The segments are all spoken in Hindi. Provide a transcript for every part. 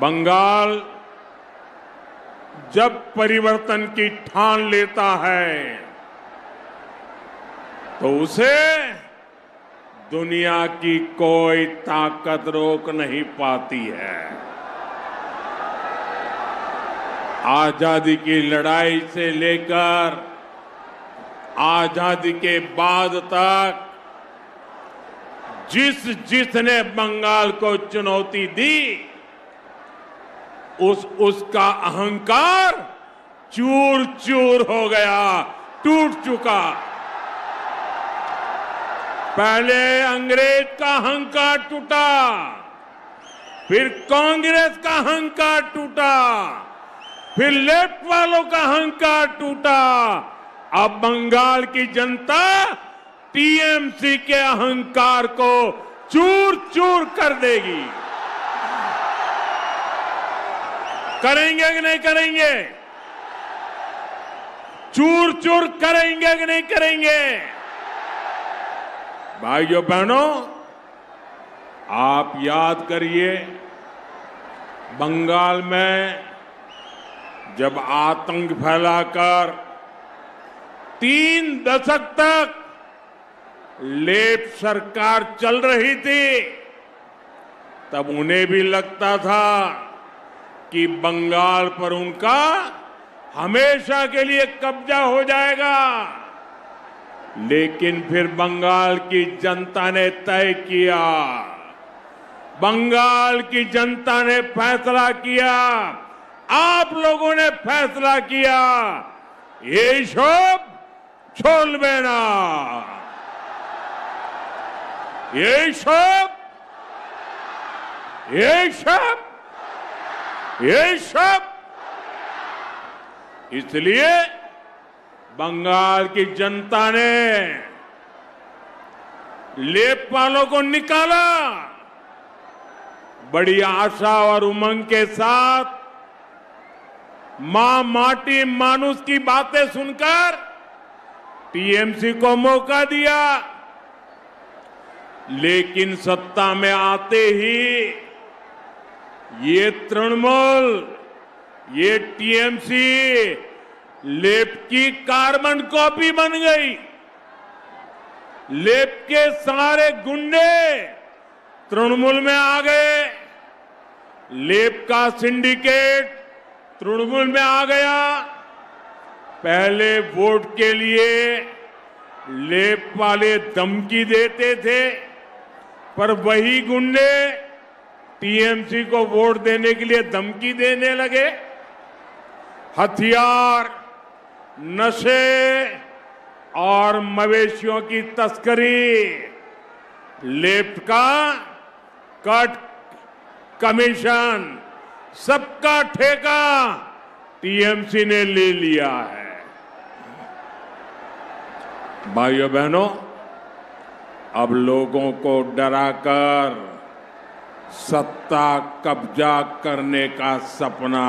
बंगाल जब परिवर्तन की ठान लेता है तो उसे दुनिया की कोई ताकत रोक नहीं पाती है। आजादी की लड़ाई से लेकर आजादी के बाद तक जिसने बंगाल को चुनौती दी उसका अहंकार चूर चूर हो गया, टूट चुका। पहले अंग्रेज का अहंकार टूटा, फिर कांग्रेस का अहंकार टूटा, फिर लेफ्ट वालों का अहंकार टूटा। अब बंगाल की जनता टीएमसी के अहंकार को चूर चूर कर देगी। करेंगे कि नहीं करेंगे? चूर चूर करेंगे कि नहीं करेंगे? भाइयों बहनों, आप याद करिए, बंगाल में जब आतंक फैलाकर 3 दशक तक लेफ्ट सरकार चल रही थी, तब उन्हें भी लगता था कि बंगाल पर उनका हमेशा के लिए कब्जा हो जाएगा। लेकिन फिर बंगाल की जनता ने तय किया, बंगाल की जनता ने फैसला किया, आप लोगों ने फैसला किया, ये सब छोड़बे ना, ये सब इसलिए बंगाल की जनता ने लेफ्ट वालों को निकाला। बड़ी आशा और उमंग के साथ मां माटी मानुष की बातें सुनकर टीएमसी को मौका दिया। लेकिन सत्ता में आते ही ये तृणमूल, ये टीएमसी लेफ्ट की कार्बन कॉपी बन गई। लेफ्ट के सारे गुंडे तृणमूल में आ गए, लेफ्ट का सिंडिकेट तृणमूल में आ गया। पहले वोट के लिए लेफ्ट वाले धमकी देते थे, पर वही गुंडे टीएमसी को वोट देने के लिए धमकी देने लगे। हथियार, नशे और मवेशियों की तस्करी, लेफ्ट का कट कमीशन, सबका ठेका टीएमसी ने ले लिया है। भाइयों बहनों, अब लोगों को डराकर सत्ता कब्जा करने का सपना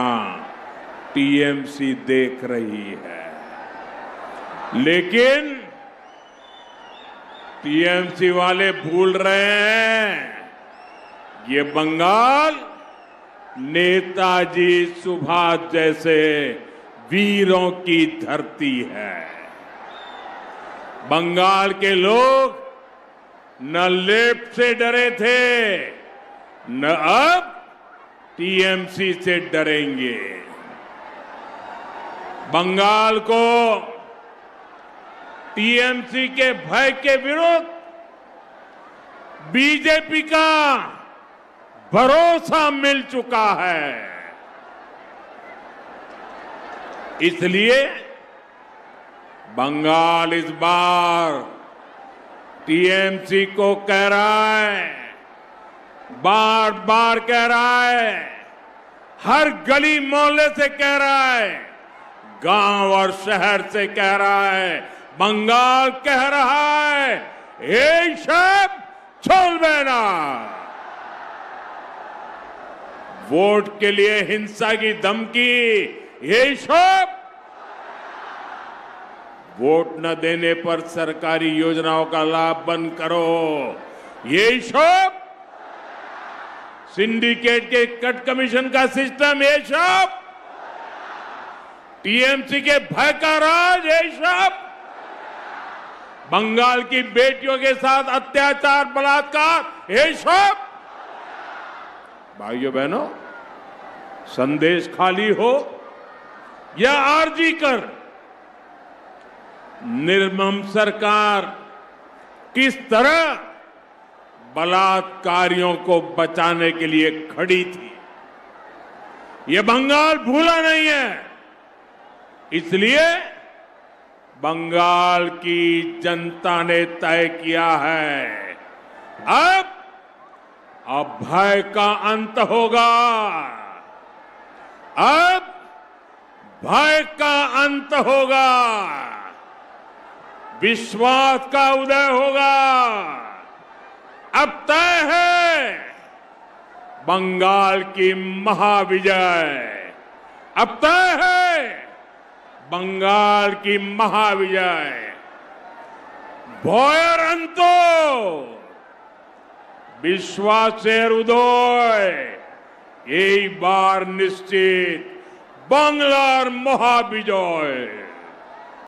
टीएमसी देख रही है। लेकिन टीएमसी वाले भूल रहे हैं, ये बंगाल नेताजी सुभाष जैसे वीरों की धरती है। बंगाल के लोग न लेफ्ट से डरे थे, न अब टीएमसी से डरेंगे। बंगाल को टीएमसी के भय के विरुद्ध बीजेपी का भरोसा मिल चुका है। इसलिए बंगाल इस बार टीएमसी को कह रहा है, बार बार कह रहा है, हर गली मोहल्ले से कह रहा है, गांव और शहर से कह रहा है, बंगाल कह रहा है, ये सब छोड़बे ना। वोट के लिए हिंसा की धमकी, ये सब वोट न देने पर सरकारी योजनाओं का लाभ बंद करो, ये सब सिंडिकेट के कट कमीशन का सिस्टम, ये सब टीएमसी के भय का राज, ये सब बंगाल की बेटियों के साथ अत्याचार बलात्कार, ये सब भाइयों बहनों, संदेश खाली हो या आरजी कर, निर्मम सरकार किस तरह बलात्कारियों को बचाने के लिए खड़ी थी, ये बंगाल भूला नहीं है। इसलिए बंगाल की जनता ने तय किया है, अब भय का अंत होगा, अब भय का अंत होगा, विश्वास का उदय होगा। अब तय है बंगाल की महाविजय, अब तय है बंगाल की महाविजय। भयर अंतो বিশ্বাসের উদয়, এইবার নিশ্চিত বাংলার মহাবিজয়।